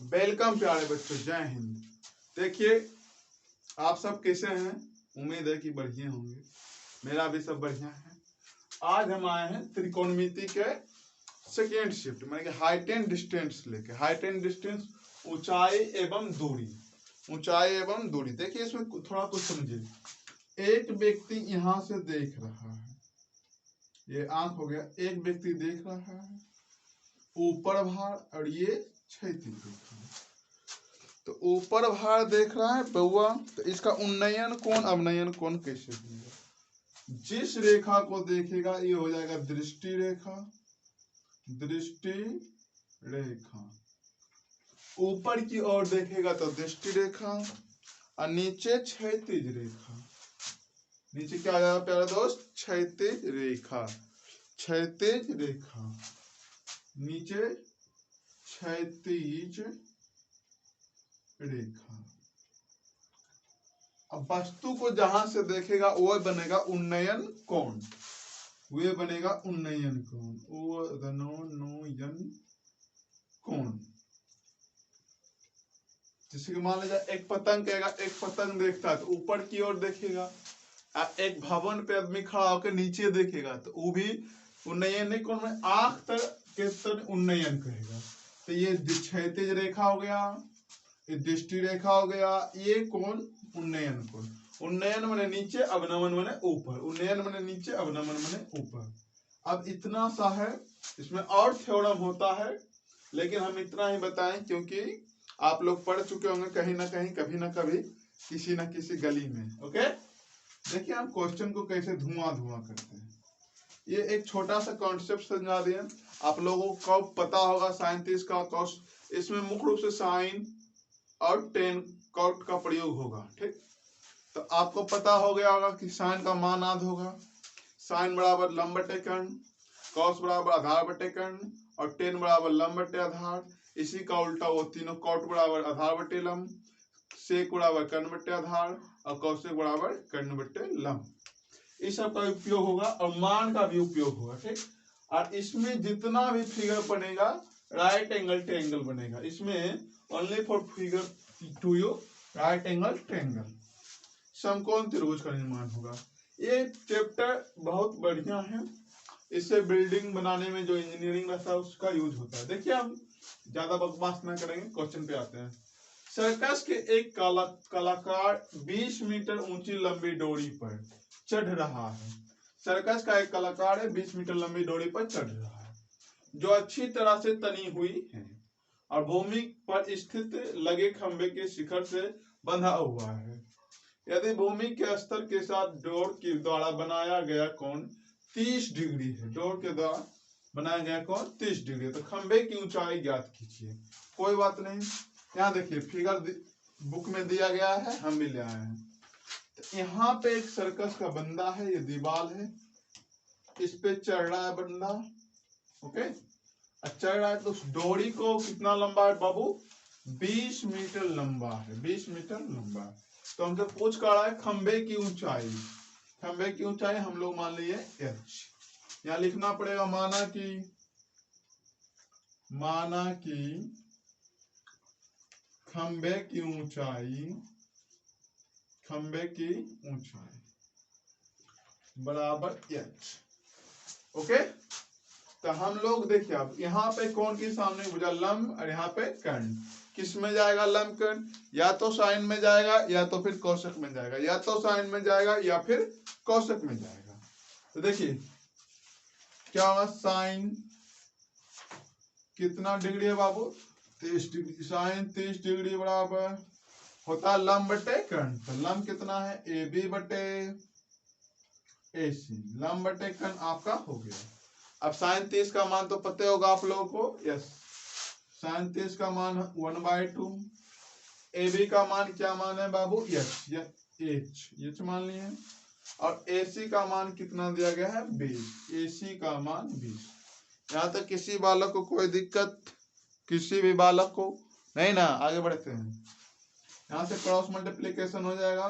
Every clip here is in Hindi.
वेलकम प्यारे बच्चों, जय हिंद। देखिए आप सब कैसे हैं, उम्मीद है कि बढ़िया होंगे। मेरा भी सब बढ़िया है। आज हम आए हैं त्रिकोणमिति के सेकेंड शिफ्ट माने कि हाइट एंड डिस्टेंस लेके। हाइट एंड डिस्टेंस ऊंचाई एवं दूरी। ऊंचाई एवं दूरी देखिए इसमें थोड़ा कुछ समझिए। एक व्यक्ति यहां से देख रहा है, ये आंख हो गया। एक व्यक्ति देख रहा है ऊपर भार और ये क्षैतिज देख रहा है। तो ऊपर भार देख रहा है बउआ, तो इसका उन्नयन कोण अवनयन कोण कैसे होगा? जिस रेखा को देखेगा ये हो जाएगा दृष्टि रेखा। दृष्टि रेखा ऊपर की ओर देखेगा तो दृष्टि रेखा, और नीचे क्षैतिज रेखा। नीचे क्या आ जाएगा प्यारा दोस्त? क्षैतिज रेखा। क्षैतिज रेखा नीचे क्षैतिज रेखा। अब वस्तु को जहां से देखेगा वह बनेगा उन्नयन कोण। वह बनेगा उन्नयन कोण, उन्नयन कोण। जैसे कि मान लीजिए एक पतंग कहेगा, एक पतंग देखता है तो ऊपर की ओर देखेगा। एक भवन पे आदमी खड़ा होकर नीचे देखेगा तो वो भी उन्नयन कोण में आंख तक के तरफ उन्नयन कहेगा। तो ये क्षैतिज रेखा हो गया, ये दृष्टि रेखा हो गया, ये कोण उन्नयन कोण। उन्नयन माने नीचे, अवनमन माने ऊपर। उन्नयन माने नीचे, अवनमन माने ऊपर। अब इतना सा है, इसमें और थ्योरम होता है लेकिन हम इतना ही बताएं क्योंकि आप लोग पढ़ चुके होंगे कहीं ना कहीं, कभी ना कभी, किसी न किसी गली में। ओके, देखिए हम क्वेश्चन को कैसे धुआं धुआं करते हैं। ये एक छोटा सा कॉन्सेप्ट समझा दिया आप लोगों को। पता होगा साइन 30 का कॉस, इसमें मुख्य रूप से साइन और टेन कॉट का प्रयोग होगा। ठीक, तो आपको पता हो गया होगा कि साइन का मान आध होगा। साइन बराबर लंब बटे कर्ण, कॉस बराबर आधार बटे कर्ण, और टेन बराबर लंब बटे आधार। इसी का उल्टा वो तीनों, कॉट बराबर आधार बटे लंब, सेक बराबर कर्ण बटे आधार, और कौशिक बराबर कर्ण बटे लंब। इस सब का उपयोग होगा और मान का भी उपयोग होगा। ठीक, और इसमें जितना भी फिगर बनेगा राइट एंगल ट्रायंगल बनेगा। इसमें only for figure two you right angle triangle, समकोण त्रिभुज का निर्माण होगा। ये चैप्टर बहुत बढ़िया है। इससे बिल्डिंग बनाने में जो इंजीनियरिंग रहता है उसका यूज होता है। देखिए हम ज्यादा बकवास ना करेंगे, क्वेश्चन पे आते हैं। सर्कस के एक कलाकार 20 मीटर ऊंची लंबी डोरी पर चढ़ रहा है। सर्कस का एक कलाकार है, 20 मीटर लंबी डोरी पर चढ़ रहा है जो अच्छी तरह से तनी हुई है और भूमि पर स्थित लगे खंबे के शिखर से बंधा हुआ है। यदि भूमि के स्तर के साथ डोर के द्वारा बनाया गया कोण 30 डिग्री है, डोर के द्वारा बनाया गया कोण 30 डिग्री, तो खंबे की ऊंचाई ज्ञात कीजिए। कोई बात नहीं, यहाँ देखिए फिगर बुक में दिया गया है, हम भी ले आए हैं। तो यहाँ पे एक सर्कस का बंदा है, ये दीवार है, इस पे चढ़ रहा है बंदा। ओके, चढ़ रहा है तो उस डोरी को कितना लंबा है बाबू? 20 मीटर लंबा है, 20 मीटर लंबा है। तो हमसे पूछ कर रहा है खंबे की ऊंचाई। खंबे की ऊंचाई हम लोग मान लिए h। यहाँ लिखना पड़ेगा माना कि खंबे की ऊंचाई बराबर h। ओके, तो हम लोग देखिए अब यहाँ पे कौन के सामने बुझा? लंब, और यहाँ पे कर्ण। किस में जाएगा लंब कर्ण? या तो साइन में जाएगा या तो फिर कौशिक में जाएगा, या तो साइन में जाएगा या फिर कौशिक में जाएगा। तो देखिए क्या होगा, साइन कितना डिग्री है बाबू? 30 डिग्री। साइन 30 डिग्री बराबर होता है लंब बटे कर्ण। तो लंब कितना है? AB बटे AC। लंब बटे कर्ण आपका हो गया। अब साइन 30 का मान तो पता होगा आप लोगों को, यस। साइन 30 का मान 1/2। AB का मान क्या मान है बाबू? H मान लिए। और AC का मान कितना दिया गया है? 20। AC का मान 20। यहाँ तक किसी बालक को कोई दिक्कत? किसी भी बालक को नहीं ना? आगे बढ़ते हैं। यहाँ से क्रॉस मल्टीप्लीकेशन हो जाएगा,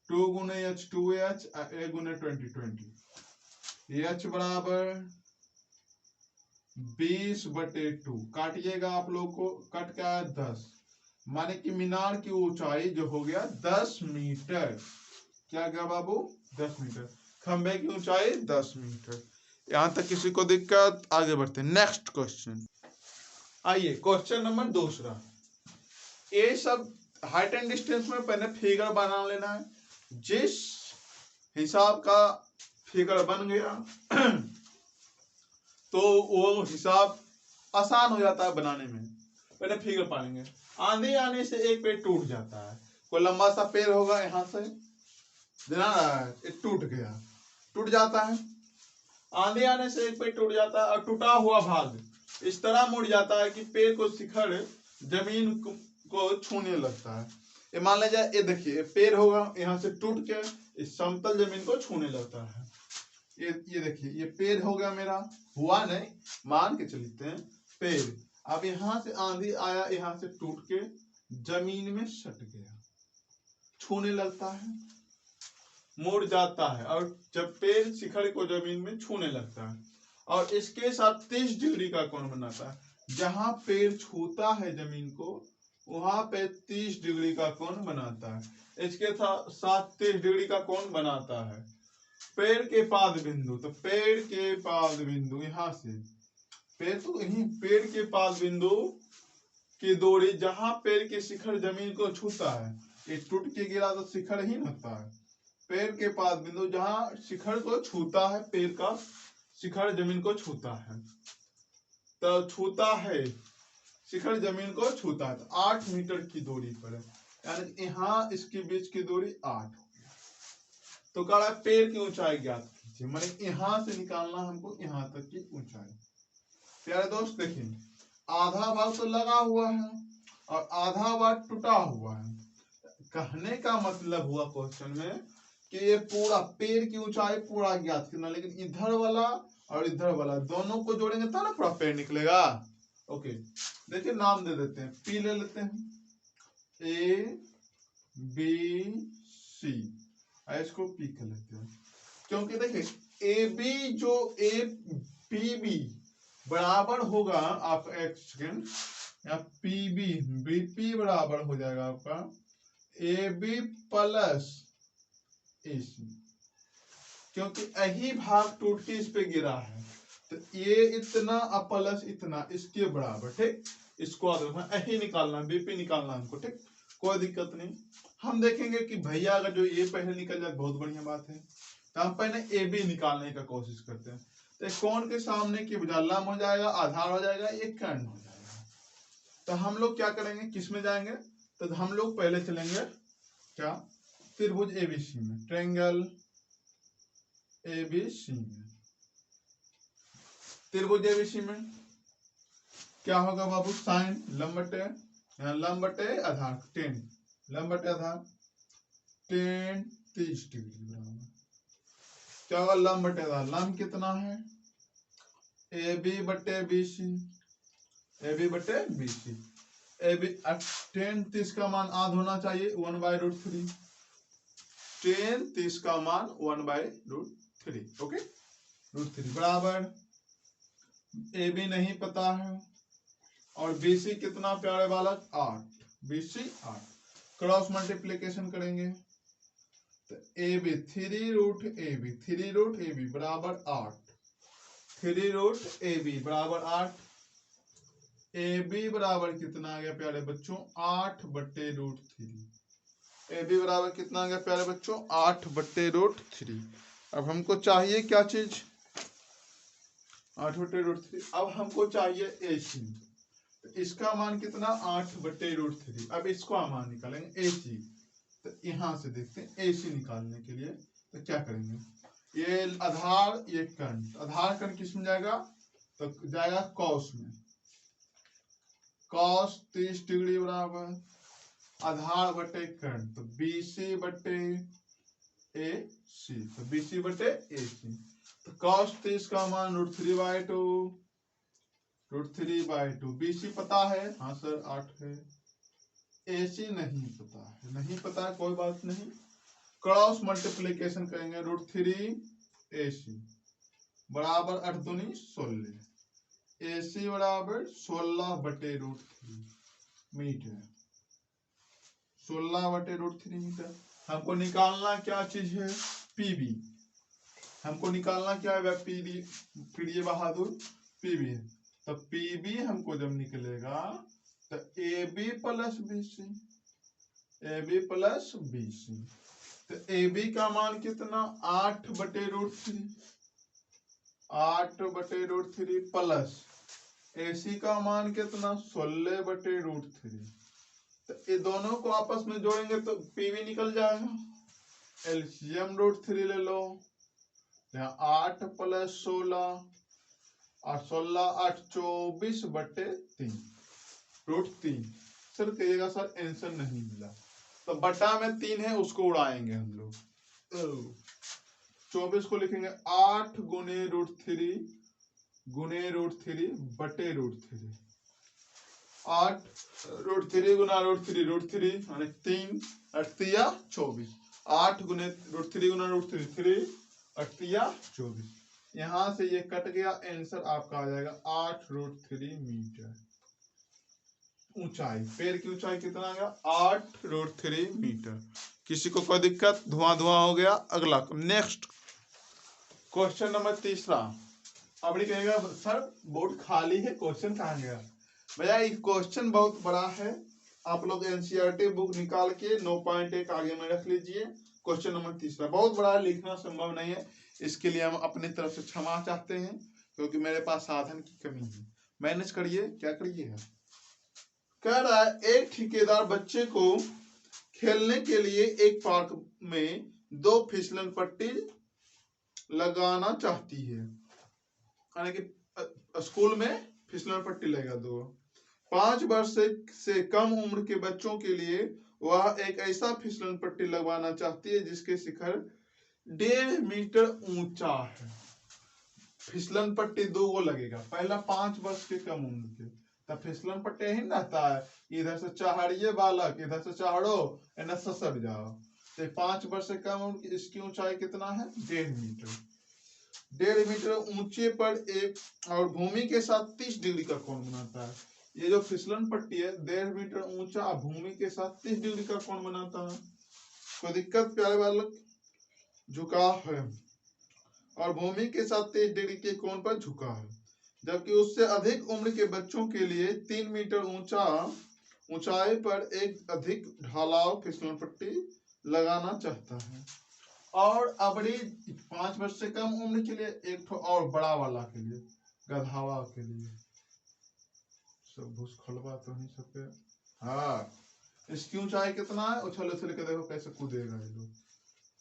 2 गुने H 2H, A गुने 20 20। H बराबर 20/2 काटिएगा आप लोग को, कट क्या है 10, माने कि मीनार की ऊंचाई जो हो गया 10 मीटर। क्या गया बाबू 10 मीटर। खंबे की ऊंचाई 10 मीटर। यहां तक किसी को दिक्कत? आगे बढ़ते हैं नेक्स्ट क्वेश्चन। आइए क्वेश्चन नंबर दूसरा। ये सब हाइट एंड डिस्टेंस में पहले फिगर बना लेना है। जिस हिसाब का फिगर बन गया तो वो हिसाब आसान हो जाता है बनाने में। पहले फिगर पाएंगे। आंधी आने से एक पेड़ टूट जाता है। कोई लंबा सा पेड़ होगा यहाँ से, टूट गया, टूट जाता है। आंधी आने से एक पेड़ टूट जाता है और टूटा हुआ भाग इस तरह मुड़ जाता है कि पेड़ को शिखर जमीन को छूने लगता है। ये मान लीजिए, ये देखिए पेड़ होगा, यहाँ से टूट के इस समतल जमीन को छूने लगता है। ये देखिए ये पेड़ हो गया मेरा, हुआ नहीं, मान के चलते हैं पेड़। अब यहाँ से आंधी आया, यहाँ से टूट के जमीन में सट गया, छूने लगता है, मुड़ जाता है, और जब पेड़ शिखर को जमीन में छूने लगता है और इसके साथ 30 डिग्री का कोण बनाता है। जहां पेड़ छूता है जमीन को वहां पे 30 डिग्री का कोण बनाता है। इसके साथ 30 डिग्री का कोण बनाता है। पेड़ के पाद बिंदु, तो पेड़ के पाद बिंदु यहाँ से, पेड़ तो यही, पेड़ के पाद बिंदु की दूरी जहां पेड़ के शिखर जमीन को छूता है, ये टूट के गिरा तो शिखर ही होता है। पेड़ के पाद बिंदु जहां शिखर को छूता है, पेड़ का शिखर जमीन को छूता है, तो छूता है शिखर जमीन को छूता है, तो 8 मीटर की दूरी पर है, यानी यहाँ इसके बीच की दूरी 8। तो कह रहा है पेड़ की ऊंचाई ज्ञात कीजिए, मतलब यहां से निकालना हमको यहाँ तक की ऊंचाई। प्यारे दोस्त देखिए, आधा भाग तो लगा हुआ है और आधा भाग टूटा हुआ है। कहने का मतलब हुआ क्वेश्चन में कि ये पूरा पेड़ की ऊंचाई पूरा ज्ञात करना, लेकिन इधर वाला और इधर वाला दोनों को जोड़ेंगे तब ना पूरा पेड़ निकलेगा। ओके, देखिए नाम दे देते हैं, पी ले लेते हैं, ए बी सी, इसको पी कर लेते हैं, क्योंकि देखिए ए बी जो ए पी बी बराबर होगा आप एक सेकेंड, या पी बी बी पी बराबर हो जाएगा आपका ए बी प्लस ए सी, क्योंकि यही भाग टूट के इस पे गिरा है, तो ये इतना प्लस इतना इसके बराबर, ठीक। इसको यही निकालना, बीपी निकालना हमको, ठीक, कोई दिक्कत नहीं। हम देखेंगे कि भैया अगर जो ये पहले निकल जाए बहुत बढ़िया बात है, तो हम पहले ए बी निकालने का कोशिश करते हैं। तो कोण के सामने की भुजा लंब हो जाएगा, आधार हो जाएगा, एक कर्ण हो जाएगा। तो हम लोग क्या करेंगे, किस में जाएंगे, तो हम लोग पहले चलेंगे क्या, त्रिभुज एबीसी में, ट्रायंगल एबीसी में। त्रिभुज एबीसी में क्या होगा बाबू, साइन लंब बटे आधार 10, लंब बटे आधार 10 30 डिग्री बराबर क्या होगा, लंब बटे आधार, लंब कितना है ए बी बटे बी सी, ए बी बटे बी सी, ए बी 10 30 का मान आध होना चाहिए 1/√3, 10 30 का मान 1/√3, ओके, √3 बराबर ए बी नहीं पता है और बी सी कितना प्यारे बालक 8, बी सी 8, क्रॉस मल्टीप्लीकेशन करेंगे तो ए बी 3√ab बराबर 8, 3√ab बराबर 8, ए बी बराबर कितना आ गया प्यारे बच्चों 8/√3, ए बी बराबर कितना आ गया प्यारे बच्चों 8/√3। अब हमको चाहिए क्या चीज, 8/√3। अब हमको चाहिए ए सी, तो इसका मान कितना 8/√3। अब इसको मान निकालेंगे ए सी, तो यहां से देखते हैं ए सी निकालने के लिए तो क्या करेंगे, ये आधार ये कर्ण, आधार कर्ण किस में जाएगा, तो जाएगा कॉस में, cos 30 डिग्री बराबर आधार बटे कर्ण, तो BC बटे AC, तो BC बटे AC, तो cos 30 का मान √3/2, √3/2, BC पता है, हाँ सर 8 है, AC नहीं पता है, नहीं पता है कोई बात नहीं, क्रॉस मल्टीप्लीकेशन करेंगे √3 AC बराबर 8 दूनी 16, AC बराबर 16/√3 मीटर। 16/√3 मीटर। हमको निकालना क्या चीज है? PV। हमको निकालना क्या है पीडी? प्रिय बहादुर, PV। तो PV हमको जब निकलेगा तो AB plus BC, AB plus BC। तो AB का मान कितना? 8/√3, 8/√3 प्लस AC का मान कितना? 16/√3। तो ये दोनों को आपस में जोड़ेंगे तो PV निकल जाएगा। एलसीएम √3 ले लो, 8 + 16 और 16 8 24/3 √3। सर कहिएगा सर आंसर नहीं मिला, तो बटा में 3 है उसको उड़ाएंगे हम लोग। 24 को लिखेंगे 8 गुने √3 /√3। 8 √3 गुना √3 यानी 3 8 24। 8 गुने √3 गुना √3 3 8 24। यहां से ये कट गया, आंसर आपका आ जाएगा 8√3 मीटर। ऊंचाई, पेड़ की ऊंचाई कितना आ गया? 8√3 मीटर। किसी को कोई दिक्कत? धुआं धुआं हो गया। अगला नेक्स्ट क्वेश्चन नंबर 3। अब कहेगा सर बोर्ड खाली है, क्वेश्चन कहाँ गया? भैया ये क्वेश्चन बहुत बड़ा है, आप लोग एनसीईआरटी बुक निकाल के 9.1 आगे में रख लीजिए। क्वेश्चन नंबर 3 बहुत बड़ा है, लिखना संभव नहीं है, इसके लिए हम अपनी तरफ से क्षमा चाहते हैं क्योंकि मेरे पास साधन की कमी है। मैनेज करिए, क्या करिए? कह रहा है एक ठेकेदार बच्चे को खेलने के लिए एक पार्क में 2 फिसलन पट्टी लगाना चाहती है, यानी कि स्कूल में फिसलन पट्टी लगेगा 2। 5 वर्ष से कम उम्र के बच्चों के लिए वह एक ऐसा फिसलन पट्टी लगवाना चाहती है जिसके शिखर 1.5 मीटर ऊंचा है। फिसलन पट्टी 2 को लगेगा। पहला 5 वर्ष के कम उम्र के, तब फिसलन पट्टी ही रहता है, इधर से चढ़िए बालक, इधर से चढ़ो, इधर से सट जाओ। तो 5 वर्ष से कम उम्र की, इसकी ऊंचाई कितना है? 1.5 मीटर। 1.5 मीटर ऊंचे पर एक और भूमि के साथ 30 डिग्री का कोण बनाता है। ये जो फिसलन पट्टी है 1.5 मीटर ऊंचा, भूमि के साथ 30 डिग्री का कोण बनाता है। कोई दिक्कत प्यारे बालक? झुका है और भूमि के साथ 30 डिग्री के कोण पर झुका है, जबकि उससे अधिक उम्र के बच्चों के लिए 3 मीटर ऊंचाई पर एक अधिक ढालाव फिसलन पट्टी लगाना चाहता है। और अबड़ी 5 वर्ष से कम उम्र के लिए एक और बड़ा वाला के लिए, गधावा के लिए। सब भूसखलवा तो नहीं सकते। हाँ, इसकी ऊंचाई कितना है? उछल उछल के देखो कैसे कूदेगा ये लोग।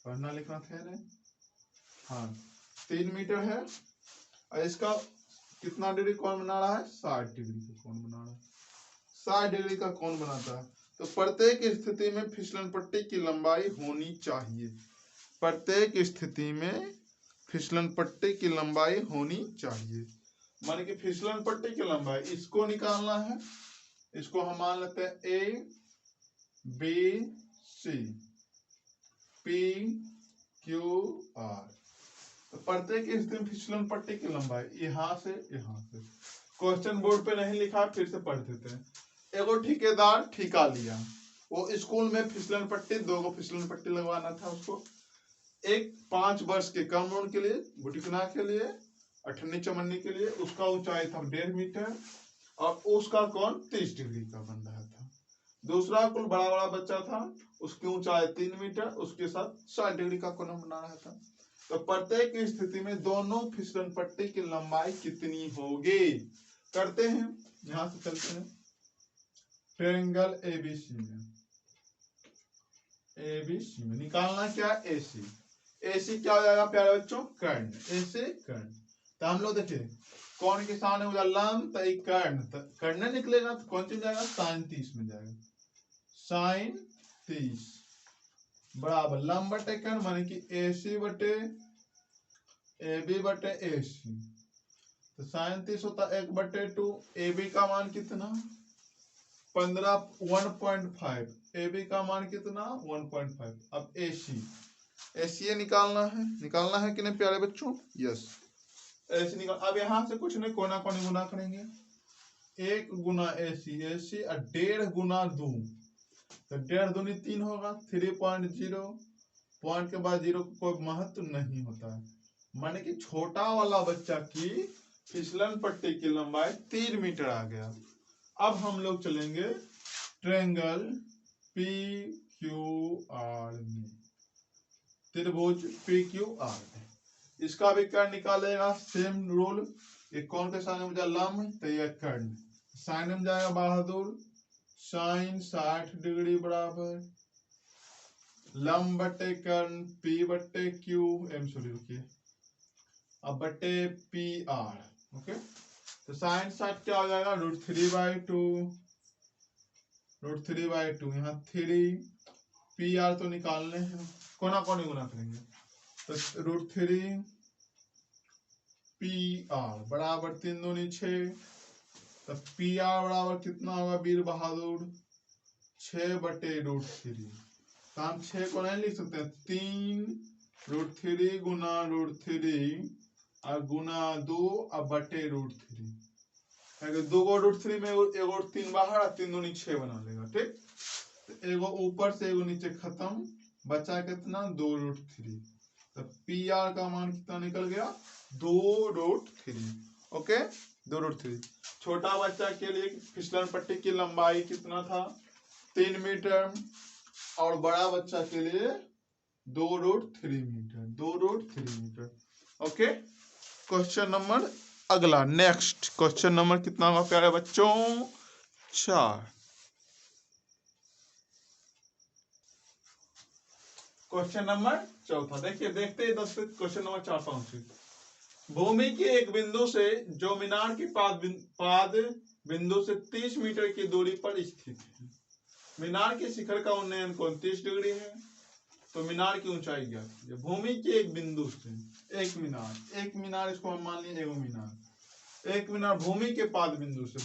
पढ़ना लिखना थे नहीं। हाँ, 3 मीटर है और इसका कितना डिग्री कोण बना रहा है? 60 डिग्री का कोण बना रहा है। 60 डिग्री का कोण बनाता है। तो प्रत्येक स्थिति में फिसलन पट्टी की लंबाई होनी चाहिए। प्रत्येक स्थिति में फिसलन पट्टी की लंबाई होनी चाहिए। मान कि फिसलन पट्टी की लंबाई इसको निकालना है, इसको हम मान लेते हैं A B C P Q R। तो प्रत्येक स्थिति में फिसलन पट्टी की लंबाई यहां से यहां से। क्वेश्चन बोर्ड पे नहीं लिखा, फिर से पढ़ देते हैं। एगो ठेकेदार ठेका लिया, वो स्कूल में फिसलन पट्टी 2 को फिसलन पट्टी लगवाना था उसको। एक 5 वर्ष के कम उम्र के लिए, बुटिकना के लिए, अठन्नी चमन्नी के लिए, उसका ऊंचाई था 1.5 मीटर और उसका कोण 30 डिग्री का बन रहा था। दूसरा कुल बड़ा बड़ा बच्चा था, उसकी ऊंचाई 3 मीटर, उसके साथ 60 डिग्री का कोण बना रहा था। तो प्रत्येक स्थिति में दोनों फिसलन पट्टी की लंबाई कितनी होगी? करते हैं, यहां से चलते हैं ट्रायंगल एबीसी में। एबीसी में निकालना क्या? एसी। एसी क्या हो जाएगा प्यारे बच्चों? कर्ण। ऐसे कर्ण। तो हम लोग देखिए कौन के सामने हो जाए लंब, तो कर्ण, तो कर्ण निकलेगा तो कौन चीज जाएगा? sin 30 में जाएगा। sin 30 बराबर लंब बटे कर्ण, माने कि एसी बटे AB बटे AC। तो sin 30 होता 1/2। AB का मान कितना? 15 1.5। AB का मान कितना? 1.5। अब AC निकालना है कि नहीं प्यारे बच्चों? यस। ऐसे निकाल। अब यहाँ से कुछ नहीं, कोना कोनी गुना करेंगे, 1 गुना AC, AC और 1.5 गुना 2, तो 1.5 दूनी 3 होगा, 3.0, पॉइंट के बाद 0 को कोई महत्व नहीं होता है, माने कि छोटा वाला बच्चा की फिसलन पट्टी की लंबाई 3 मीटर आ गया। अब हम लोग चलेंगे ट्रायंगल PQR में, त्रिभुज PQR में। इसका भी कर्ण निकालेगा, सेम रूल। ये कौन के सामने में जाए लंब, तो ये कर्ण साइन में जाएगा बहादुर, साइन 60 डिग्री बराबर लंब बट्टे कर्ण P बट्टे Q, सॉरी रुकिए, अब बट्टे PR। ओके, तो साइन 60 क्या हो जाएगा, √3/2, √3/2, यहाँ 3 PR तो निकालने हैं, कोना कोनी गुना करेंगे, तो √3 PR बराबर 3 दूनी 6, तो PR बराबर कितना होगा वीर बहादुर, 6/√3। तो हम 6 को नहीं लिख सकते, 3√3 गुना √3 और गुना 2 और बटे √3, 2 को √3 में एगो 3 बाहर, 3 दूनी 6 बना लेगा। ठीक, तो एगो ऊपर से एगो नीचे खत्म, बचा कितना 2√3, तो PR का मान कितना निकल गया 2√3। ओके, 2√3। छोटा बच्चा के लिए फिसलन पट्टी की लंबाई कितना था 3 मीटर, और बड़ा बच्चा के लिए 2√3 metre, 2√3 metre. Okay, question number अगला, नेक्स्ट क्वेश्चन नंबर कितना होगा प्यारे बच्चों, 4। क्वेश्चन नंबर 4, देखिए देखते हैं 10 क्वेश्चन नंबर 4 पहुंचे। भूमि के एक बिंदु से जो मीनार की पाद बिंदु से 30 मीटर की दूरी पर स्थित है, मीनार के शिखर का उन्नयन कोण 30 डिग्री है, तो मीनार की ऊंचाई ज्ञात कीजिए। भूमि के एक बिंदु से एक मीनार इसको हम मान लिए एगो मीनार, एक मीनार भूमि के पाद बिंदु से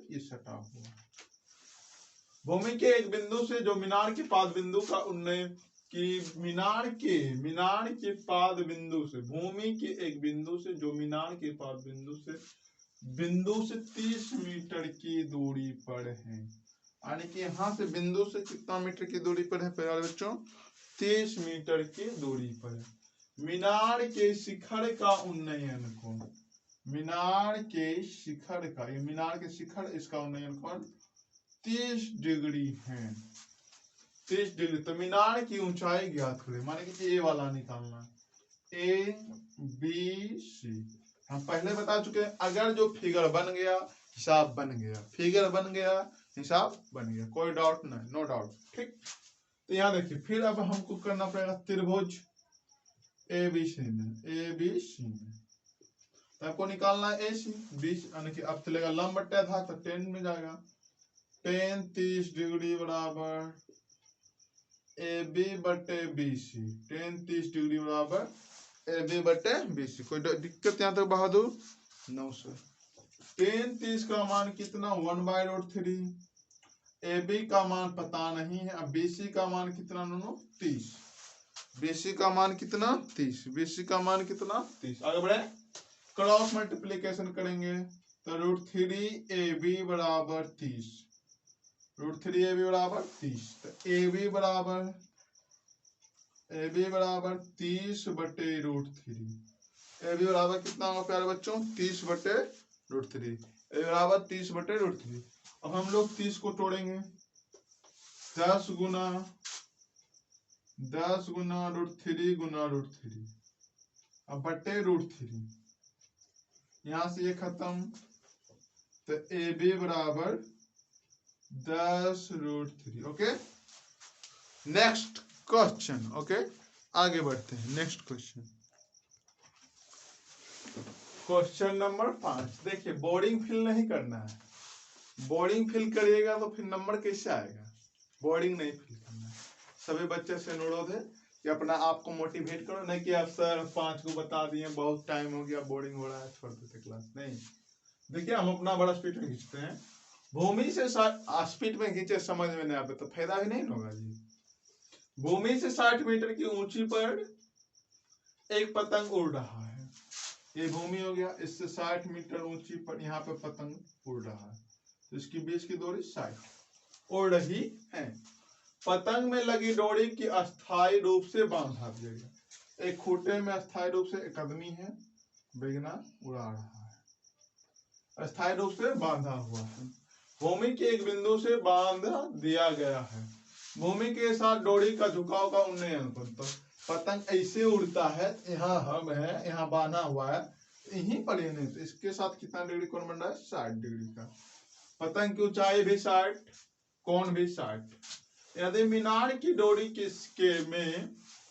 ये सटा हुआ, भूमि के एक बिंदु से जो मीनार के पाद बिंदु का उन्नयन कि मीनार के पाद बिंदु से, भूमि के एक बिंदु से जो मीनार के पाद बिंदु से 30 मीटर की दूरी पर है, यानी कि यहाँ से बिंदु से कितना मीटर की दूरी पर है प्यारे बच्चों, 30 मीटर की दूरी पर है। मीनार के शिखर का उन्नयन कोण, मीनार के शिखर का, ये मीनार के शिखर, इसका उन्नयन कोण 30 डिग्री है, 30 डिग्री। तो मीनार की ऊंचाई ज्ञात करें, माने कि ए वाला निकालना, ABC। हम पहले बता चुके हैं, अगर जो फिगर बन गया हिसाब बन गया, फिगर बन गया हिसाब बन गया, कोई डाउट नहीं, नो डाउट। ठीक, तो यहाँ देखिए, फिर अब हमको करना पड़ेगा त्रिभुज ABC में, तो आपको निकालना है AC 20, यानी कि अब चलेगा लंब बट्टा था तो 10 में जाएगा, 10 30 डिग्री बराबर AB बटे BC, 10 30 डिग्री बराबर AB बटे BC। कोई दिक्कत यहाँ तक बहादुर, 900। 10 30 का मान कितना 1/√3, AB का मान पता नहीं है, अब BC का मान कितना 30, BC का मान कितना 30, BC का मान कितना 30। आगे बढ़े, क्रॉस मल्टीप्लीकेशन करेंगे तो √3AB बराबर 30, √3AB बराबर 30, तो AB बराबर 30 बटे √3, AB बराबर कितना होगा प्यारे बच्चों 30 बटे √3, AB बराबर 30 बटे √3। अब हम लोग 30 को तोड़ेंगे, 10 गुना √3 गुना √3, अब बटे √3, यहां से ये खत्म, तो AB बराबर 10 √3। Okay, next question. ओके, आगे बढ़ते हैं, नेक्स्ट क्वेश्चन, क्वेश्चन नंबर 5। देखिए, बोर्डिंग फिल नहीं करना है, बोर्डिंग फिल करिएगा तो फिर नंबर कैसे आएगा, बोर्डिंग नहीं फिल करना है। सभी बच्चे से अनुरोध है कि अपना आप को मोटिवेट करो, नहीं कि आप सर 5 को बता दिए, बहुत टाइम हो गया, बोर्डिंग हो रहा है, छोड़ देते क्लास। नहीं, देखिए हम अपना बड़ा स्पीड में खींचते हैं, भूमि से स्पीड में खींचे समझ में नहीं आते तो फायदा भी नहीं होगा जी। भूमि से 60 मीटर की ऊंची पर एक पतंग उड़ रहा है, ये भूमि हो गया, इससे 60 मीटर ऊंची पर यहाँ पे पतंग उड़ रहा है, तो इसकी बीच की दूरी 60 उड़ रही है। पतंग में लगी डोरी की अस्थायी रूप से बांधा दिया गया। एक खूंटे में अस्थायी रूप से एक आदमी है, बेगना उड़ा रहा है, अस्थायी रूप से बांधा हुआ है। भूमि के एक बिंदु से बांध दिया गया है। भूमि के साथ डोरी का झुकाव का उन्नयन। तो पतंग ऐसे उड़ता है, यहाँ हम है, यहाँ बांधा हुआ है, यहीं पर नहीं, तो इसके साथ कितना डिग्री कोण बन रहा है? 60 डिग्री का। पतंग की ऊंचाई भी 60, कोण भी 60। यदि मीनार की डोरी किसके में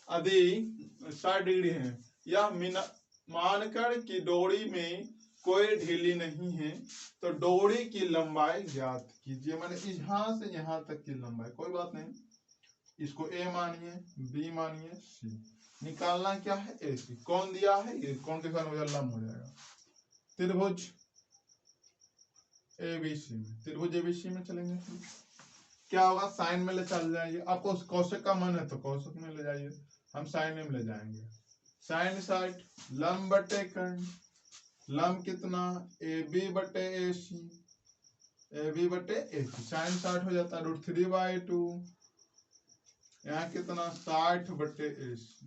यदि 60 डिग्री है, या मानकर कि डोरी में कोई ढीली नहीं है, तो डोरी की लंबाई ज्ञात कीजिए। माने यहाँ से यहाँ तक की लंबाई, कोई बात नहीं, इसको ए मानिए, बी मानिए, सी। निकालना क्या है? ए सी। कौन दिया है? ये कौन के साथ लंब हो जाएगा त्रिभुज एबीसी में। त्रिभुज एबीसी में चलेंगे, क्या होगा? साइन में ले चल जाइए। आपको कौशिक का मन है तो कौशिक में ले जाइए, हम साइन में ले जाएंगे। साइन 60, लंब बटे कर्ण, लंब कितना? ए बी बटे ए सी, ए बी बटे ए सी। साइन 60 हो जाता है √3/2। यहाँ कितना? 60 बटे ए सी,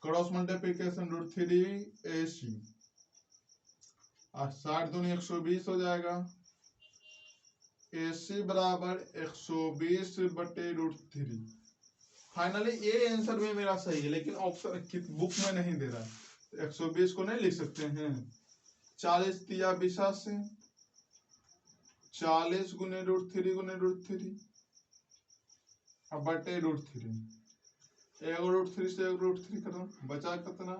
क्रॉस मल्टीप्लीकेशन √3 ए सी, 60 दूनी 120 हो जाएगा। ए सी बराबर 120 बटे √3। फाइनली ये आंसर भी मेरा सही है, लेकिन ऑप्शन बुक में नहीं दे रहा है। 120 को नहीं लिख सकते हैं? 40 दिया 20 से, 40 गुने √3 अब बटे √3। एक √3 से एक √3 करो, बचा कितना?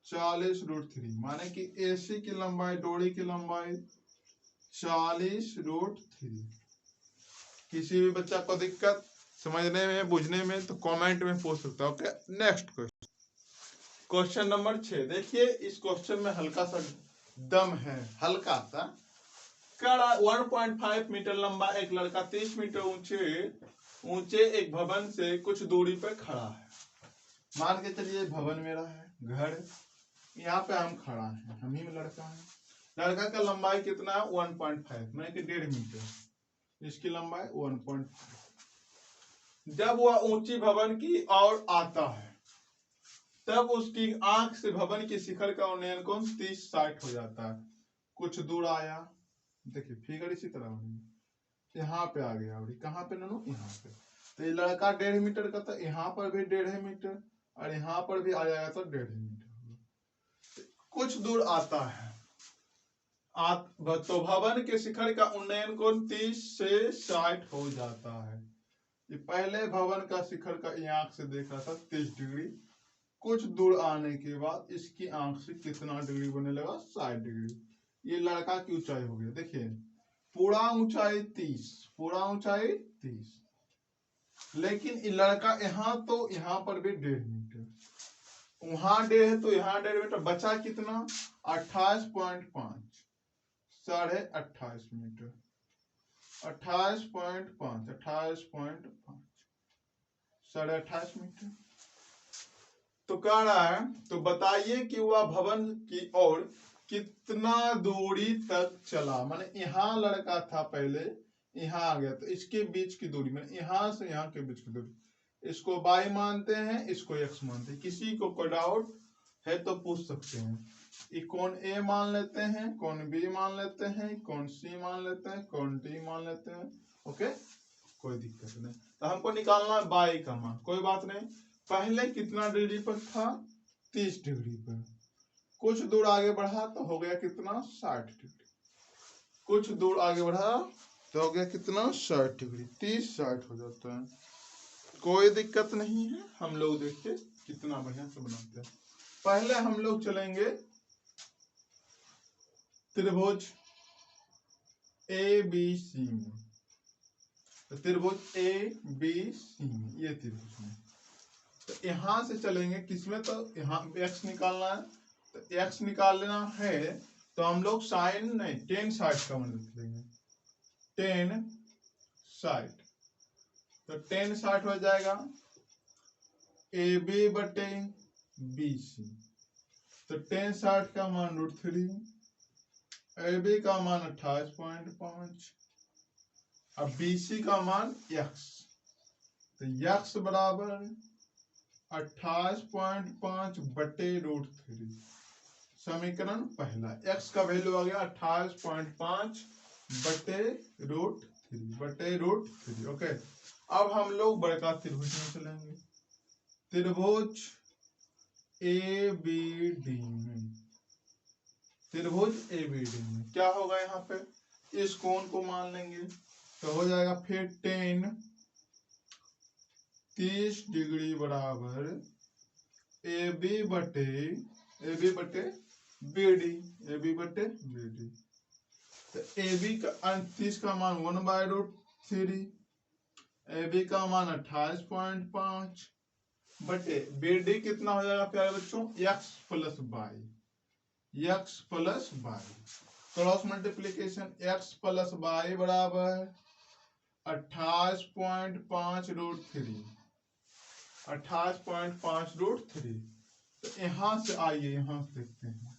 40 √3। माने कि एसी की लंबाई, डोरी की लंबाई 40 √3। किसी भी बच्चा को दिक्कत समझने में, बुझने में, तो कमेंट में पूछ सकता है। Okay, next question, question number 6। देखिए इस क्वेश्चन में हल्का सा दम है, हल्का सा। 1.5 मीटर लंबा एक लड़का 30 मीटर ऊंचे एक भवन से कुछ दूरी पर खड़ा है। मान के चलिए भवन मेरा है, घर, यहाँ पे हम खड़ा है, हम ही में लड़का है। लड़का का लंबाई कितना है? 1.5, मैंने कि 1.5 मीटर, इसकी लंबाई 1.5। जब वह ऊंची भवन की ओर आता है, तब उसकी आंख से भवन की शिखर का उन्नयन कोण 30-60 हो जाता है। कुछ दूर आया, देखिए फिगर इसी तरह बनेगी, यहाँ पे आ गया, और कहाँ पे ननू? यहाँ पे। तो ये लड़का 1.5 मीटर का, तो यहाँ पर भी 1.5 मीटर, और यहाँ पर भी आ जाएगा तो 1.5 मीटर। कुछ दूर आता है, तो भवन के शिखर का उन्नयन कोण 30 से 60 हो जाता है। ये पहले भवन का शिखर का आंख से देखा था 30 डिग्री, कुछ दूर आने के बाद इसकी आंख से कितना डिग्री बनने लगा? 60 डिग्री। ये लड़का की ऊंचाई हो गई। देखिए पूरा ऊंचाई 30, पूरा ऊंचाई 30, लेकिन ये लड़का यहाँ तो यहाँ पर भी 1.5 मीटर, वहां 1.5 तो यहाँ 1.5 मीटर, बचा कितना? 28.5, 28.5 मीटर, 28.5, 28.5, 28.5 मीटर। तो कह रहा है, तो बताइए कि वह भवन की ओर कितना दूरी तक चला। माने यहाँ लड़का था पहले, यहाँ आ गया, तो इसके बीच की दूरी, माने यहाँ से यहाँ के बीच की दूरी, इसको y मानते हैं, इसको x मानते हैं। किसी को कोई डाउट है तो पूछ सकते हैं। ये कौन A मान लेते हैं, कौन B मान लेते हैं, कौन C मान लेते हैं, कौन D मान लेते हैं। ओके, कोई दिक्कत नहीं। तो हमको निकालना है y का मान, कोई बात नहीं। पहले कितना डिग्री पर था? 30 डिग्री पर। कुछ दूर आगे बढ़ा तो हो गया कितना? 60 डिग्री। कुछ दूर आगे बढ़ा तो हो गया कितना? 60 डिग्री। 30-60 हो जाता है, कोई दिक्कत नहीं है। हम लोग देखिए कितना बढ़िया से बनाते हैं। पहले हम लोग चलेंगे त्रिभुज ABC में, तो त्रिभुज ABC में, ये त्रिभुज में, तो यहां से चलेंगे किसमें? तो यहाँ x निकालना है, तो x निकालना है तो हम लोग साइन नहीं 10-60 का मान लिख लेंगे। 10-60, तो 10-60 हो जाएगा AB बटे BC। तो tan 60 का मान √3, AB का मान 28.5, अब BC का मान x, तो x बराबर 28.5 बटे √3। समीकरण पहला, x का वैल्यू आ गया 28.5 बटे रूट थ्री। ओके, अब हम लोग बड़का त्रिभुज में चलेंगे। त्रिभुज ABD में, त्रिभुज ABD में क्या होगा, यहाँ पे इस कोण को मान लेंगे तो हो जाएगा फिर tan 30 डिग्री बराबर AB बटे BD। तो AB का 30 का मान 1/√3, AB का मान 28.5 बटे BD कितना हो जाएगा प्यारे बच्चों, x plus y, cross multiplication, x plus y बराबर 28.5√3, 28.5√3। तो यहाँ से आइए, यहाँ से देखते हैं,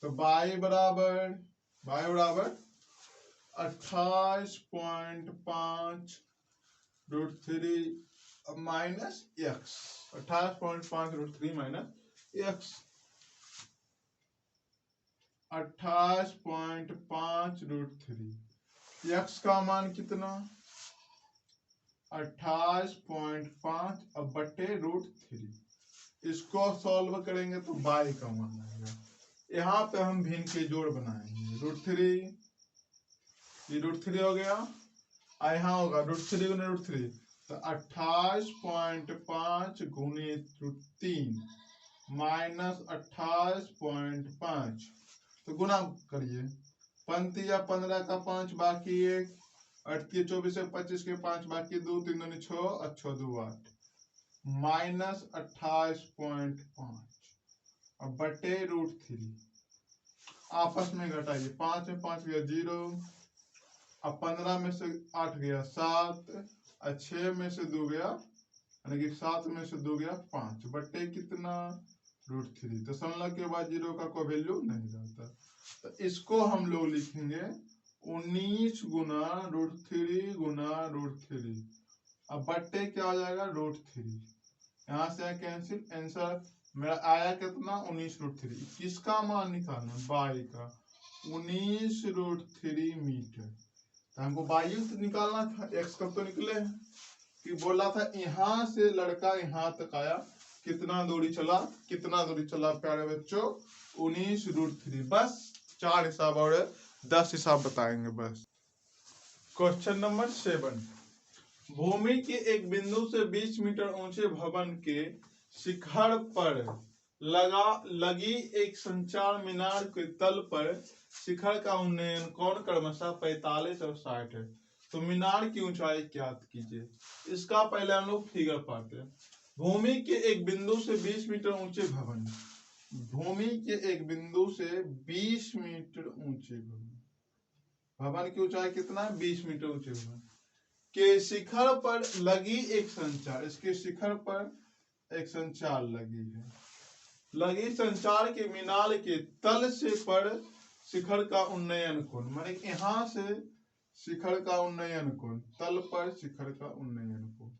तो y बराबर 28.5√3 minus x, 28.5√3 minus x, 28.5√3, x का मान कितना 28.5 अब बटे √3, इसको सॉल्व करेंगे तो y का मान आएगा। यहाँ पे हम भिन्न के जोड़ बनाएंगे, √3, ये √3 हो गया, यहाँ होगा √3 गुने √3, तो 28.5 गुने 3 माइनस 28.5, तो गुना करिए, पंक्ति या 15 का 5 बाकी 1, 24 से 25 के 5 बाकी 2, 3 दूनी 6, 6 2 8, माइनस 28.5 अब बटे √3, आपस में घटाइए, 5 में 5 गया 0, अब 15 में से 8 गया 7, 6 में से 2 गया, यानी कि 7 में से 2 गया 5 बटे कितना √3। तो समझ के बाद 0 का कोई वैल्यू नहीं रहता, तो इसको हम लोग लिखेंगे 19 गुना √3 गुना √3, अब बट्टे क्या आ जाएगा √3, यहाँ से कैंसिल, आंसर मेरा आया कितना 19√3। किसका मान निकालना, y का 19√3 मीटर, तो हमको y तो निकालना था, x कब तो निकले हैं कि बोला था यहाँ से लड़का यहाँ तक आया, कितना दूरी चला प्यारे बच्चों 19√3। बस 4 हिसाब और 10 हिसाब बताएंगे बस। क्वेश्चन नंबर 7, भूमि के एक बिंदु से 20 मीटर ऊंचे भवन के शिखर पर लगी एक संचार मीनार के तल पर शिखर का उन्नयन कोण क्रमशः 45 और 60 है, तो मीनार की ऊंचाई ज्ञात कीजिए। इसका पहले हम लोग फिगर पाते हैं। भूमि के एक बिंदु से 20 मीटर ऊंचे भवन, भूमि के एक बिंदु से 20 मीटर ऊंचे भवन की ऊंचाई कितना है 20 मीटर ऊंचे भवन के शिखर पर लगी एक संचार, इसके शिखर पर एक संचार लगी है, लगी संचार के मीनार के तल से पर शिखर का उन्नयन कोण, माने यहाँ से शिखर का उन्नयन कोण, तल पर शिखर का उन्नयन कोण।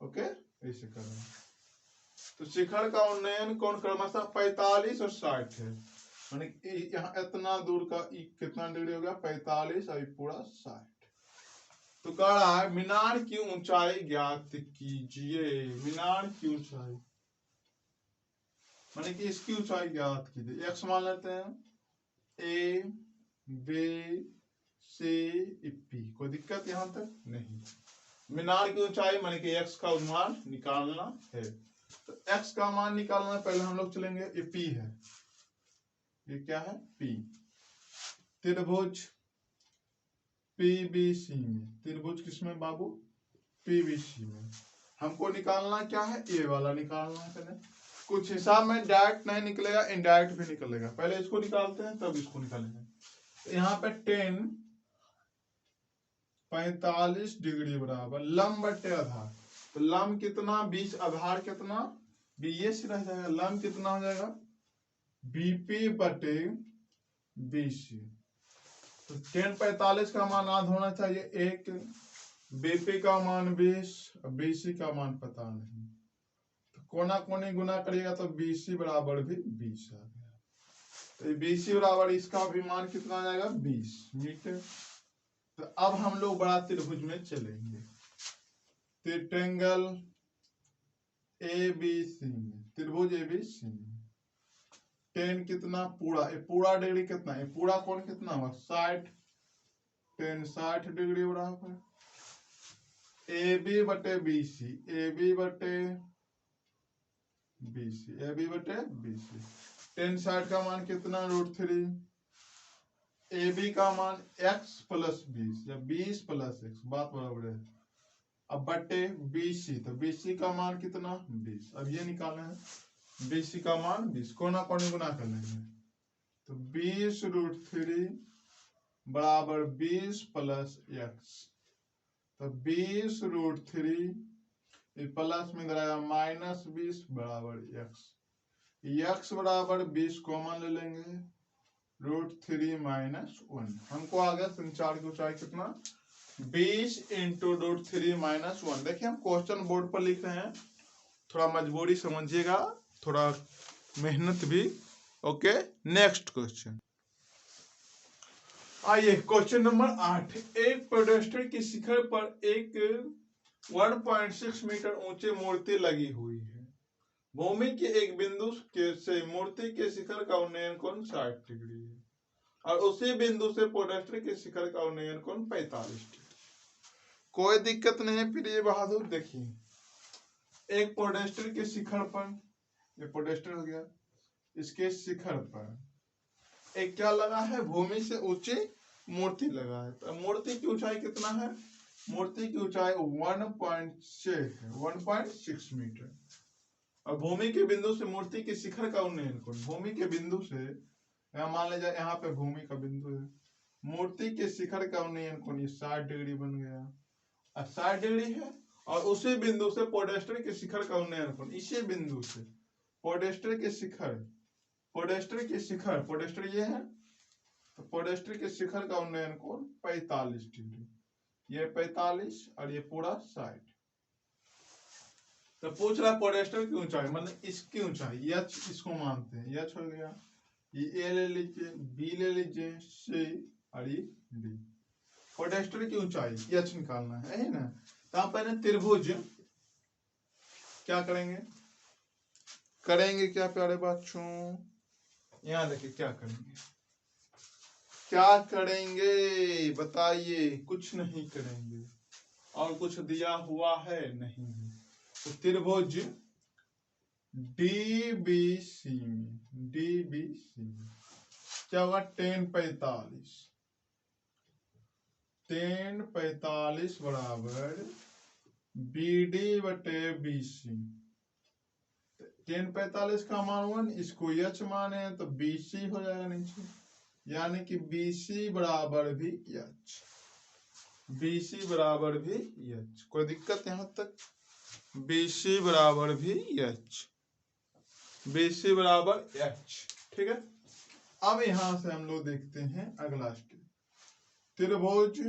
ओके, ऐसे करना, तो शिखर का उन्नयन कोण क्रमशः 45 और 60 है, माने यहाँ इतना दूर का कितना डिग्री हो गया 45 और पूरा 60। तो कह रहा है मीनार की ऊंचाई ज्ञात कीजिए, मीनार की ऊंचाई माने कि इसकी ऊंचाई ज्ञात कीजिए। x मान लेते हैं, a b c p, कोई दिक्कत यहाँ तक नहीं। मीनार की ऊंचाई माने कि x का मान निकालना है, तो x का मान निकालना है, पहले हम लोग चलेंगे, ये p है, ये क्या है p, त्रिभुज PBC में, त्रिभुज किसमें बाबू PBC में, हमको निकालना क्या है, ए वाला निकालना है। कुछ हिसाब में डायरेक्ट नहीं निकलेगा, इनडायरेक्ट भी निकलेगा, पहले इसको निकालते हैं तब इसको निकालेंगे। यहाँ पे 10 45 डिग्री बराबर लंब बटे आधार, तो लंब कितना 20, आधार कितना 20 रह जाएगा, लंब कितना हो जाएगा बीपी बटे बीसी। तो tan 45 का मान याद होना चाहिए 1, बीपी का मान 20, बीसी का मान पता नहीं, तो कोना कोनी गुना करिएगा तो बीसी बराबर भी 20 आ गया। तो बीसी बराबर इसका भी मान कितना आ जाएगा 20 मीटर। तो अब हम लोग बड़ा त्रिभुज में चलेंगे। ट्रायंगल एबीसी में, त्रिभुज एबीसी में tan कितना पूरा डिग्री कितना है, पूरा कोण कितना हुआ 60, tan 60 डिग्री बराबर AB बटे BC, AB बटे BC, AB बटे BC। tan 60 का मान कितना √3, AB का मान x प्लस 20 या 20 प्लस x, बात बराबर है। अब बटे BC, तो BC का मान कितना 20, अब ये निकालना है BC का मान 20, कोना कोनी गुना कर लेंगे तो 20√3 बराबर 20 प्लस x, तो 20√3 प्लस में इधर आया -20 बराबर x बराबर 20 कॉमन ले लेंगे √3 - 1। हमको आ गया संचार की ऊंचाई कितना 20 × √3 - 1। देखिए हम क्वेश्चन बोर्ड पर लिख रहे हैं, थोड़ा मजबूरी समझिएगा, थोड़ा मेहनत भी। Okay, next question. आइए क्वेश्चन नंबर 8। एक पेडेस्टल की शिखर पर एक 1.6 मीटर ऊंचे मूर्ति लगी हुई है। भूमि के एक बिंदु से मूर्ति के शिखर का उन्नयन कोण 60 डिग्री है और उसी बिंदु से पेडेस्टल के शिखर का उन्नयन कोण 45 डिग्री। कोई दिक्कत नहीं है। फिर ये बहादुर देखिए, एक पेडेस्टल के शिखर पर, ये पेडेस्टल हो गया, इसके शिखर पर एक क्या लगा है, भूमि से ऊंची मूर्ति लगा है। तो मूर्ति की ऊंचाई कितना है, मूर्ति की ऊंचाई 1.6 मीटर और भूमि के बिंदु से मूर्ति के शिखर का उन्नयन कोण, भूमि के बिंदु से, यहाँ मान लीजिए यहाँ पे भूमि का बिंदु है, मूर्ति के शिखर का उन्नयन कोण ये 60 डिग्री बन गया। अब 60 डिग्री है और उसी बिंदु से पेडेस्टल के शिखर का उन्नयन कोण, इसी बिंदु से पेडेस्टल के शिखर, पेडेस्टल के शिखर, पेडेस्टल ये है, तो पेडेस्टल के शिखर का उन्नयन कोण 45 डिग्री, ये 45 और ये पूरा 60। तो पूछ रहा पेडेस्टल की ऊंचाई, मतलब इसकी ऊंचाई h, इसको मानते हैं h हो गया, ये a ले लीजिए, b ले लीजिए, c और ये d। पेडेस्टल की ऊंचाई h निकालना है ना। तो आप पहले त्रिभुज क्या करेंगे, क्या प्यारे बच्चों, यहाँ देखिए क्या करेंगे, क्या करेंगे बताइए, कुछ नहीं करेंगे और कुछ दिया हुआ है नहीं। तो त्रिभुज DBC में, DBC में क्या होगा, tan 45 बराबर BD बटे BC। tan 45 का मान 1, इसको h माने तो BC हो जाएगा नीचे, यानी कि BC बराबर भी h, BC बराबर भी h। कोई दिक्कत यहाँ तक, BC बराबर भी h, BC बराबर h, ठीक है। अब यहां से हम लोग देखते हैं अगला स्टेप, त्रिभुज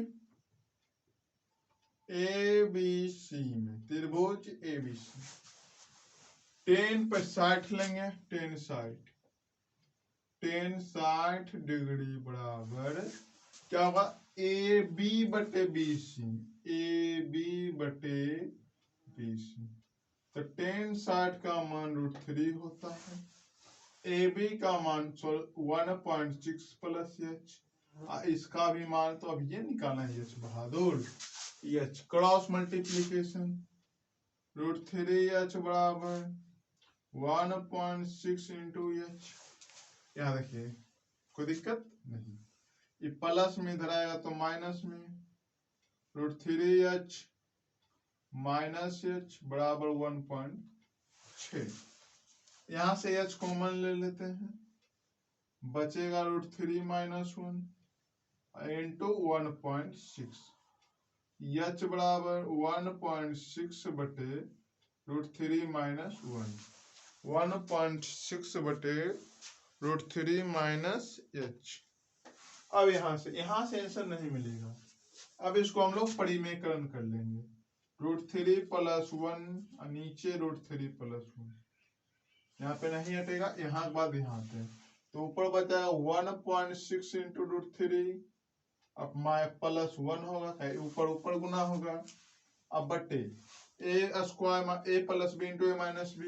ABC में, त्रिभुज ABC tan पर 60 लेंगे, tan 60 डिग्री बराबर क्या होगा, AB बटे BC, AB बटे BC। तो tan 60 का मान √3 होता है, AB का मान 1.6 प्लस h, इसका भी मान तो अब ये निकालना है h बहादुर, h क्रॉस मल्टीप्लीकेशन, √3h बराबर 1.6 × h। यहाँ देखिए कोई दिक्कत नहीं, ये प्लस में इधर आएगा तो माइनस में, √3h माइनस h बराबर 1.6। यहाँ से h कॉमन ले लेते हैं, बचेगा √3 - 1 इंटू 1.6, h बराबर 1.6 बटे √3 - 1, 1.6 बटे √3 माइनस h। अब यहां से आंसर नहीं मिलेगा। अब इसको हम लोग परिमेयकरण कर लेंगे। √3 + 1 नीचे √3 + 1, यहाँ पे नहीं हटेगा, यहाँ के बाद यहाँ पे तो ऊपर बचा 1.6 इंटू √3, अब +1 होगा, ऊपर ऊपर गुना होगा। अब बटे a square a + b into a - b,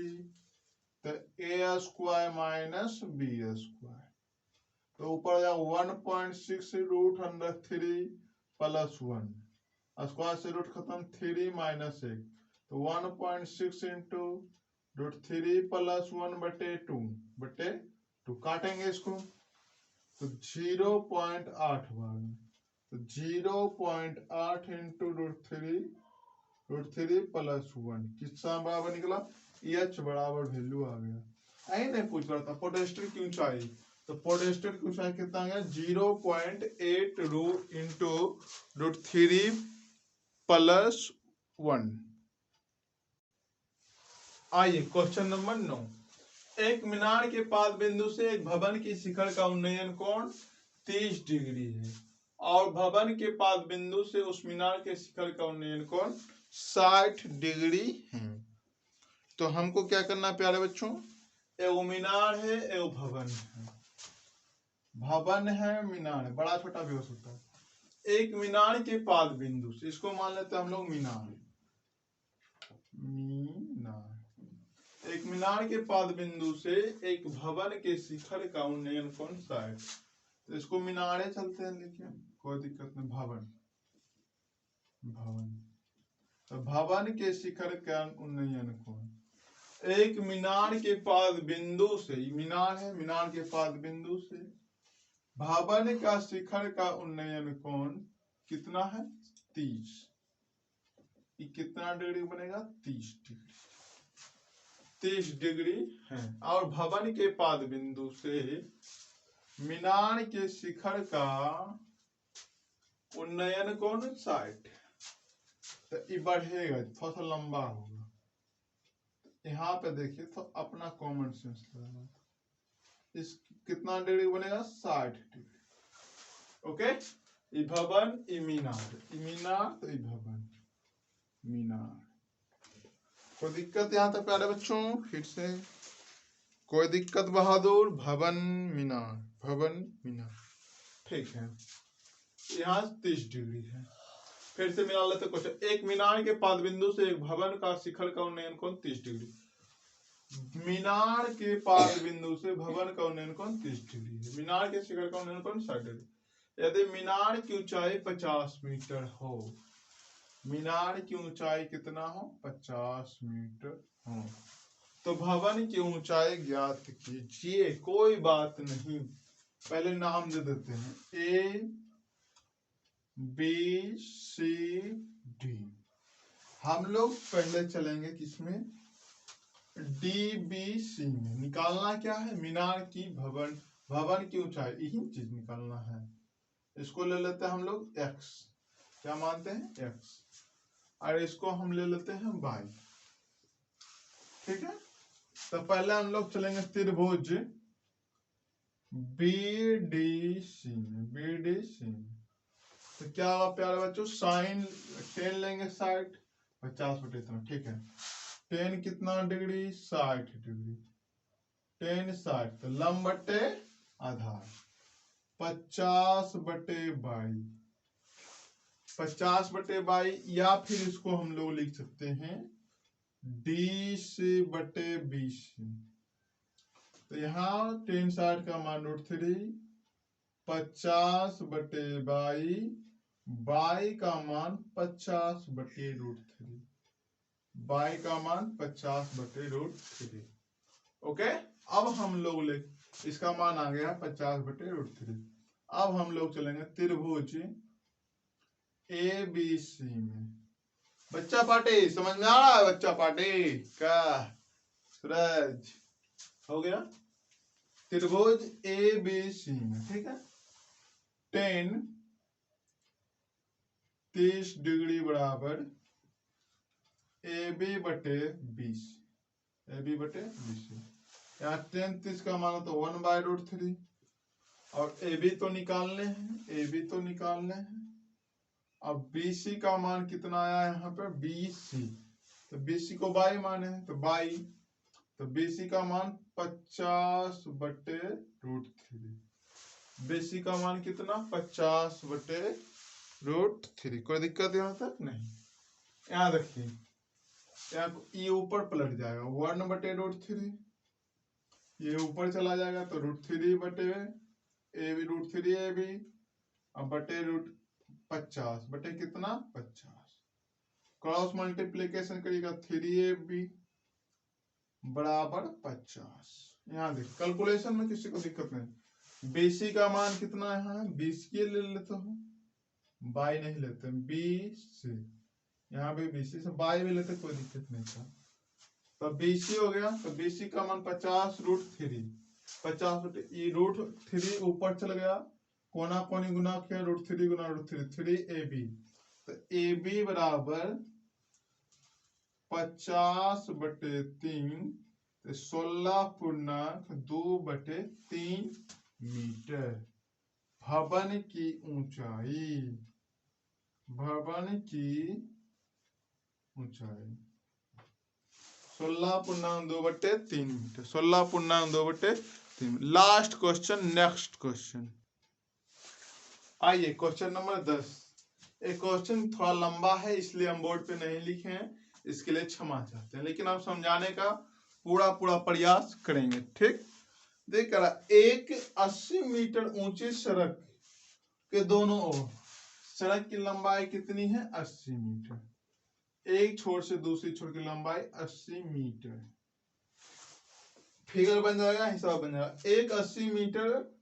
तो a square minus b square, तो ऊपर जाओ 1.6 √3 + 1, स्क्वायर से रूट खत्म, 3 - 1, तो 1.6 इंटू √3 + 1 बटे 2 काटेंगे इसको तो 0.8 बार, तो 0.8 इंटू √3 + 1 कितना बराबर निकला, h बराबर वैल्यू आ गया। यही नहीं पूछ रहा था पोटेस्टर की ऊंचाई, तो पोटेस्टर की ऊंचाई कितना आ गया 0.8 इंटू √3 + 1। आइए क्वेश्चन नंबर 9। एक मीनार के पाद बिंदु से एक भवन की शिखर का उन्नयन कोण 30 डिग्री है और भवन के पाद बिंदु से उस मीनार के शिखर का उन्नयन कोण 60 डिग्री है। तो हमको क्या करना है प्यारे बच्चों, एगो मीनार है एगो भवन है, भवन है मीनार है, बड़ा छोटा भी हो सकता है। एक मीनार के पाद बिंदु से, इसको मान लेते हैं हम लोग मीनार, एक मीनार के पाद बिंदु से एक भवन के शिखर का उन्नयन कोण 60, तो इसको मीनारे चलते हैं, देखिए कोई दिक्कत नहीं। भवन तो भवन के शिखर का उन्नयन कोण एक मीनार के पाद बिंदु से, मीनार है, मीनार के पाद बिंदु से भवन का शिखर का उन्नयन कोण कितना है 30, कितना डिग्री बनेगा 30 डिग्री, 30 डिग्री है। और भवन के पाद बिंदु से मीनार के शिखर का उन्नयन कोण 60, तो ये बढ़ेगा, थोड़ा सा लंबा होगा। यहाँ पे देखिए तो अपना कॉमन सेंस लगा, इस कितना डिग्री बनेगा 60 डिग्री। ओके, ये भवन ये मीनार, तो ये भवन मीनार। कोई दिक्कत यहाँ तक प्यारे बच्चों, फिर से कोई दिक्कत बहादुर, भवन मीनार ठीक है। यहाँ 30 डिग्री है। फिर से मिला लेते क्वेश्चन, एक मीनार के पाद बिंदु से एक भवन का शिखर का उन्नयन कोण 30 डिग्री, मीनार के पाद बिंदु से भवन का उन्नयन कोण 30 डिग्री है, मीनार के शिखर का उन्नयन कोण 60 डिग्री। यदि मीनार की ऊंचाई 50 मीटर हो, मीनार की ऊंचाई कितना हो 50 मीटर हो, तो भवन की ऊंचाई ज्ञात कीजिए। कोई बात नहीं, पहले नाम दे देते हैं A B C D। हम लोग पहले चलेंगे किसमें, DBC में। निकालना क्या है, मीनार की भवन की ऊंचाई, यही चीज निकालना है। इसको ले लेते हैं हम लोग x, क्या मानते हैं x, और इसको हम ले लेते हैं y, ठीक है। तो पहले हम लोग चलेंगे त्रिभुज BDC में, तो क्या होगा प्यारे बच्चों, साइन 10 लेंगे 60, 50 बटे इतना, ठीक है। 10 कितना डिग्री 60 डिग्री, 10 60, तो लंब बटे आधार 50 बटे 22, 50 बटे 22, या फिर इसको हम लोग लिख सकते हैं DC बटे BC। तो यहाँ 10 60 का मान √3, 50 बटे 22, 22 का मान 50 बटे √3, 22 का मान 50 बटे √3। ओके, अब हम लोग इसका मान आ गया 50 बटे √3। अब हम लोग चलेंगे त्रिभुज ABC में। बच्चा पार्टी समझ में आ रहा है, बच्चा पार्टी का सूरज हो गया। त्रिभुज ABC में, ठीक है, 30 डिग्री बराबर AB बटे BC, यहाँ 10 का मान तो 1/√3। और ए बी तो निकालने हैं, ए बी तो निकालने हैं। अब BC का मान कितना आया यहाँ पर, BC, तो BC को बाई माने हैं, तो बाई, तो BC का मान 50/√3। BC का मान कितना, 50/√3। कोई दिक्कत यहाँ तक नहीं। यहाँ देखिए, यहाँ ये ऊपर पलट जाएगा, 1/√3, ये ऊपर चला जाएगा तो √3 बटे ए बी, √3 ए बी, अब बटे √50 बटे कितना, 50। क्रॉस मल्टीप्लीकेशन करिएगा, 3AB बराबर 50। यहाँ देख कैलकुलेशन में किसी को दिक्कत नहीं। BC का मान कितना है, यहाँ BC ले लेते हो, बाई नहीं लेते, BC, यहाँ भी BC से बाई भी लेते, कोई दिक्कत नहीं था। तो BC हो गया, तो BC का मान 50/3, 50 बटे ये √3 ऊपर चल गया, कोना कोनी गुना किया, √3 गुना √3, 3AB, तो AB बराबर 50/3, 16.2/3 मीटर। भवन की ऊंचाई, भवन की ऊंचाई 16.2/3 metre, 16.2/3। Last question, next question. आइए क्वेश्चन नंबर 10। एक क्वेश्चन थोड़ा लंबा है इसलिए हम बोर्ड पे नहीं लिखे हैं, इसके लिए क्षमा चाहते हैं, लेकिन हम समझाने का पूरा प्रयास करेंगे। ठीक, देख रहा, एक 80 मीटर ऊंची सड़क के दोनों ओर, सड़क की लंबाई कितनी है, 80 मीटर। एक छोर से दूसरी छोर की लंबाई 80 मीटर। फिगर बन जाएगा, हिसाब बन जाएगा। एक 80 मीटर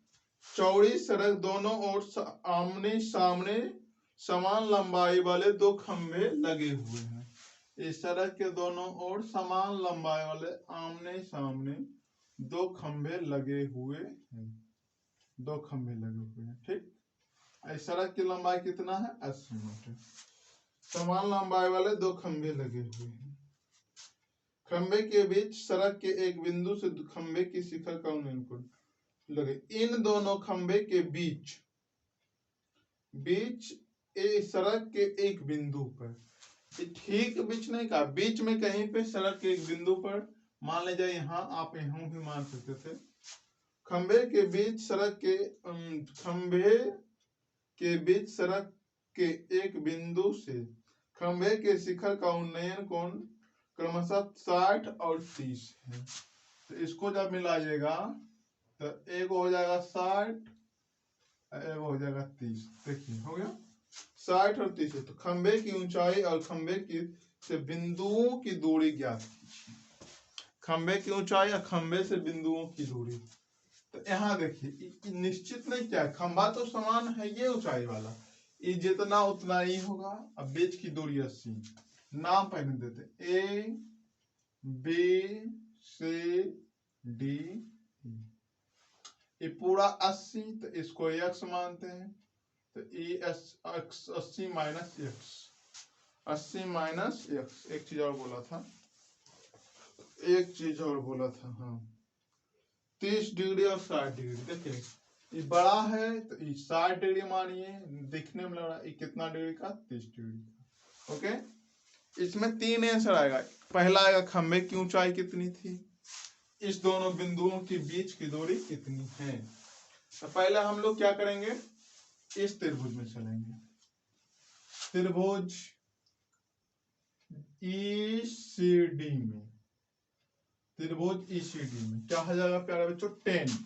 चौड़ी सड़क, दोनों ओर आमने सामने समान लंबाई वाले दो खंभे लगे हुए हैं। इस सड़क के दोनों ओर समान लंबाई वाले आमने सामने दो खंभे लगे हुए हैं, दो खंभे लगे हुए हैं। ठीक, इस सड़क की लंबाई कितना है, 80 मीटर। समान लंबाई वाले दो खंभे लगे हुए हैं। खंभे के बीच सड़क के एक बिंदु से खंभे की शिखर का उन्नयन लगे। इन दोनों खंभे के बीच सड़क के एक बिंदु पर, ठीक बीच नहीं कहा, बीच में कहीं पे सड़क के एक बिंदु पर, मान लीजिए यहाँ, आप यहाँ भी मान सकते थे। खंभे के बीच सड़क के खंभे के बीच सड़क के एक बिंदु से खंभे के शिखर का उन्नयन कोण क्रमशः 60 और 30 है। तो इसको जब मिलाइएगा तो एक हो जाएगा 60, एक हो जाएगा 30। देखिए हो गया 60 और 30। तो खंभे की ऊंचाई और खंभे की से बिंदुओं की दूरी ज्ञात कीजिए। खंभे की ऊंचाई और खंभे से बिंदुओं की दूरी। तो यहाँ देखिए निश्चित नहीं क्या, खंभा तो समान है, ये ऊंचाई वाला, ये जितना उतना ही होगा। अब बीच की दूरी 80। नाम पहले देते, A B C D, ये पूरा 80, तो इसको x मानते हैं। तो E 80 minus x, 80 minus x। एक चीज और बोला था, एक चीज और बोला था, हाँ, 30 डिग्री और 60 डिग्री। देखिए ये बड़ा है तो 60 डिग्री मानिए, दिखने में लग रहा है कितना डिग्री का, 30 डिग्री का। ओके, इसमें 3 आंसर आएगा। पहला आएगा खंभे की ऊंचाई कितनी थी, इस दोनों बिंदुओं के बीच की दूरी कितनी है। तो पहले हम लोग क्या करेंगे, इस त्रिभुज में चलेंगे। त्रिभुज ECD में, त्रिभुज ECD में क्या हो जाएगा प्यारे बच्चों, 10।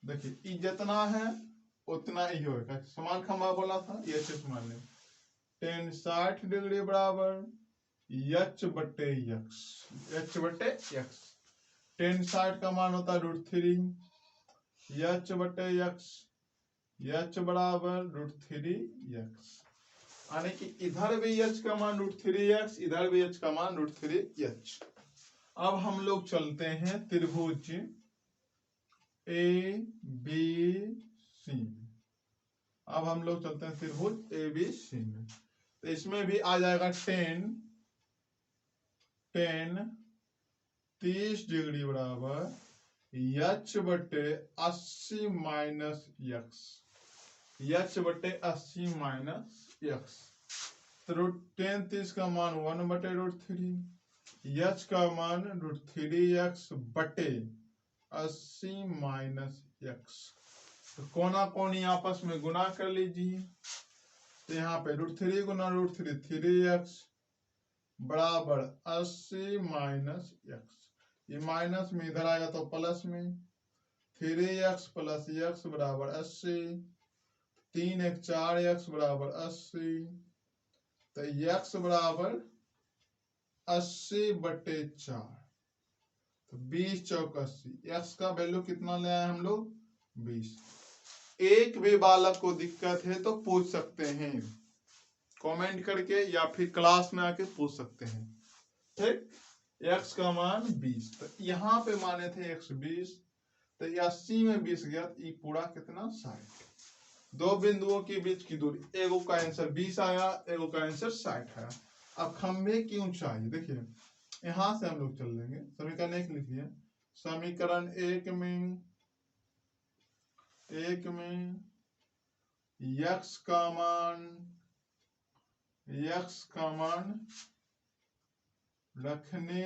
देखिए जितना है उतना ही होगा, समान खंभा बोला था, ये अच्छे से मान लें। 10 60 डिग्री बराबर h बटे x, h बटे x। 10 60 का मान होता है √3, h बटे x, h बराबर √3x। यानी कि इधर भी h का मान √3x, इधर भी h का मान √3h। अब हम लोग चलते हैं त्रिभुज ABC में। अब हम लोग चलते हैं त्रिभुज ABC में, तो इसमें भी आ जाएगा 10 10 30 डिग्री बराबर h बटे 80 माइनस x, h बटे 80 माइनस x। तो √10 30 का मान 1 बटे √3, h का मान √3x बटे 80 माइनस x। तो कोना कोनी आपस में गुना कर लीजिए। तो यहाँ पे √3 गुना √3 3x बराबर 80 माइनस x। ये माइनस में इधर आएगा तो प्लस में 3x प्लस x बराबर 80, 3 1 4x बराबर 80। तो x बराबर 80 बटे 4, तो 20 चौक 80। x का वैल्यू कितना ले आए हम लोग 20। एक भी बालक को दिक्कत है तो पूछ सकते हैं कमेंट करके या फिर क्लास में आके पूछ सकते हैं। ठीक, x का मान 20, तो यहाँ पे माने थे x 20, तो 80 में 20 गया तो ये पूरा कितना 60। दो बिंदुओं के बीच की दूरी, एगो का आंसर 20 आया, एगो का आंसर 60 आया। अब खंभे की ऊंचाई देखिए, यहां से हम लोग चल लेंगे। समीकरण 1 लिखिए। समीकरण 1 में x का मान रखने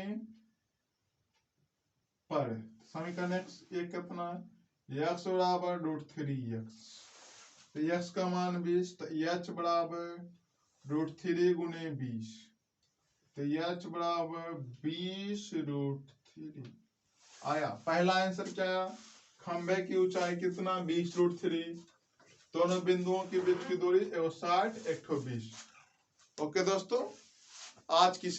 पर समीकरण एक कितना है x बराबर √3x, तो x का मान 20, तो h बराबर √3 गुने 20, तो h बराबर 20 √3 आया। पहला आंसर क्या आया, खंभे की ऊंचाई कितना 20 √3, दोनों बिंदुओं के बीच की दूरी 60 एक 20। ओके दोस्तों, आज की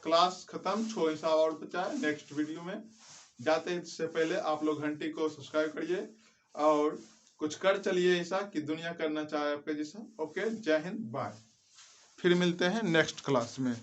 क्लास खत्म। छोटा सा और बचा है, नेक्स्ट वीडियो में जाते से पहले आप लोग घंटी को सब्सक्राइब करिए और कुछ कर चलिए ऐसा कि दुनिया करना चाहे आपके जैसा। ओके, जय हिंद, बाय। फिर मिलते हैं नेक्स्ट क्लास में।